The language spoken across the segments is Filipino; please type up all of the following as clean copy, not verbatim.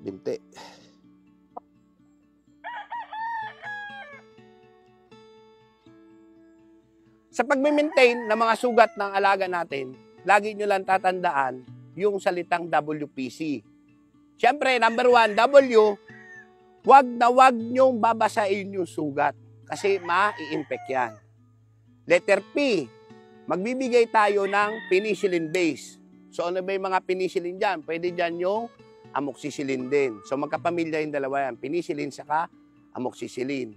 Binti. Sa pag-maintain ng mga sugat ng alaga natin, lagi nyo lang tatandaan yung salitang WPC. Siyempre, number 1, W, wag nyong babasahin yung sugat kasi ma-i-infect yan. Letter P, magbibigay tayo ng penicillin base. So, ano ba yung mga penicillin dyan? Pwede dyan yung amoxicillin din. So, magkapamilya yung dalawa yan, penicillin saka amoxicillin.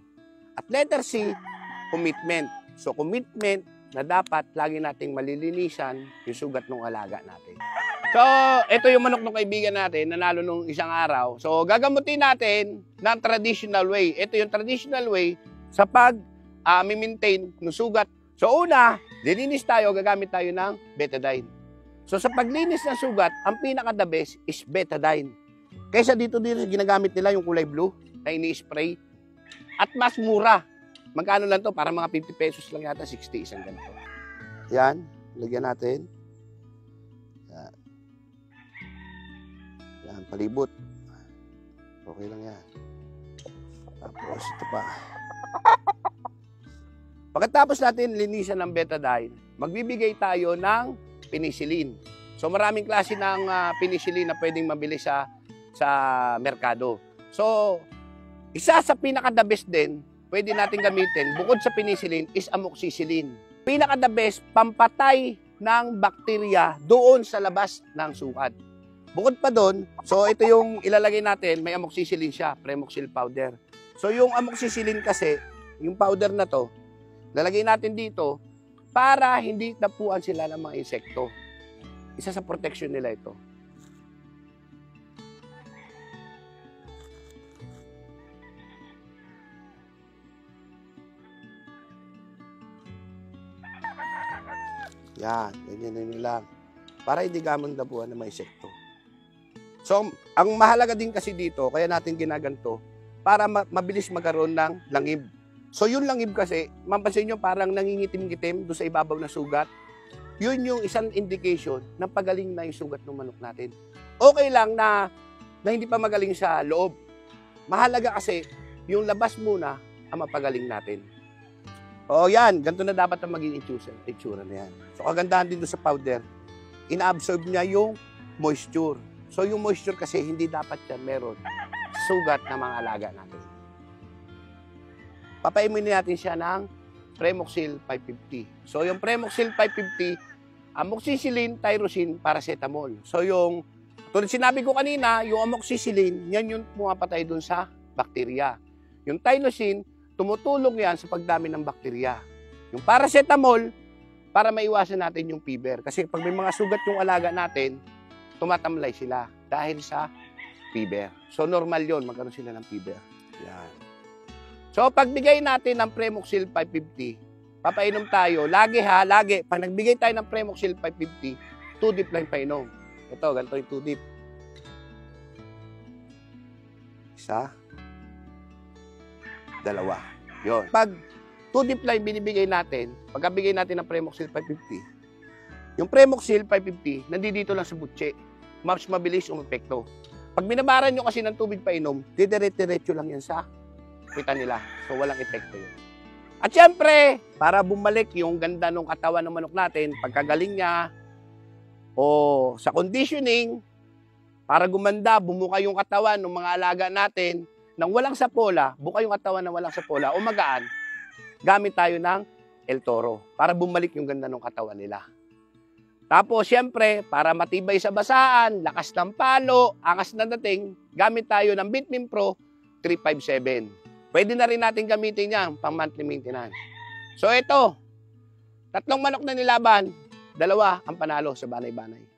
At letter C, commitment. So, commitment na dapat lagi nating malilinisan yung sugat ng alaga natin. So, ito yung manok ng kaibigan natin, nanalo nung isang araw. So, gagamutin natin ng traditional way. Ito yung traditional way sa pag-maintain ng sugat. So, una, lilinis tayo, gagamit tayo ng betadine. So, sa paglinis ng sugat, ang pinaka-the best is betadine. Kaysa dito ginagamit nila yung kulay blue na ini-spray. At mas mura. Magkano lang to? Para mga 50 pesos lang yata, 60 isang ganito. Yan, lagyan natin. Yan. Yan, palibot. Okay lang yan. Tapos, ito pa. Pagkatapos natin linisan ng betadine, magbibigay tayo ng penicillin. So, maraming klase ng penicillin na pwedeng mabili sa merkado. So, isa sa pinaka-the best din, pwede natin gamitin, bukod sa penicillin, is amoxicillin. Pinaka-the best, pampatay ng bakterya doon sa labas ng sugat. Bukod pa doon, so ito yung ilalagay natin, may amoxicillin siya, Premoxil powder. So yung amoxicillin kasi, yung powder na to, lalagay natin dito para hindi tapuan sila ng mga insekto. Isa sa protection nila ito. Yan, ganyan lang. Para hindi gamang dapuan ng mga insekto. So, ang mahalaga din kasi dito, kaya natin ginaganto, para mabilis magkaroon ng langib. So, yung langib kasi, mapansin nyo parang nangingitim-gitim doon sa ibabaw na sugat. Yun yung isang indication na pagaling na yung sugat ng manok natin. Okay lang na hindi pa magaling sa loob. Mahalaga kasi, yung labas muna ang mapagaling natin. O yan, ganito na dapat ang maging itsura na yan. So kagandahan din doon sa powder, ina-absorb niya yung moisture. So yung moisture kasi hindi dapat yan meron sugat ng mga alaga natin. Papaimunin natin siya ng Premoxil 550. So yung Premoxil 550, amoxicillin, tyrosine, paracetamol. So yung, tulad sinabi ko kanina, yung amoxicillin, yan yung pumapatay doon sa bakterya. Yung tyrosine, tumutulong yan sa pagdami ng bakterya. Yung paracetamol, para maiwasan natin yung fever. Kasi pag may mga sugat yung alaga natin, tumatamlay sila dahil sa fever. So normal yon, magkaroon sila ng fever. Yan. So pagbigay natin ng Premoxil 550, papainom tayo. Lagi ha, lagi. Pag nagbigay tayo ng Premoxil 550, 2 dip lang painom. Ito, ganito yung 2 dip. Isa. Dalawa. Yun. Pag 2 dip line binibigay natin, pagkabigay natin ng Premoxil 550, yung Premoxil 550, nandito lang sa butse. Mas mabilis umepekto. Pag binabaran nyo kasi ng tubig painom, didiretso lang yan sa kita nila. So, walang epekto yun. At syempre, para bumalik yung ganda ng katawan ng manok natin, pagkagaling niya, o sa conditioning, para gumanda, bumuka yung katawan ng mga alaga natin, nang walang sapola, buka yung katawan na walang sapola o magaan, gamit tayo ng El Toro para bumalik yung ganda ng katawan nila. Tapos, syempre, para matibay sa basaan, lakas ng palo, angas ng dating, gamit tayo ng Bitmin Pro 357. Pwede na rin natin gamitin yan pang monthly maintenance. So, ito, 3 manok na nilaban, 2 ang panalo sa banay-banay.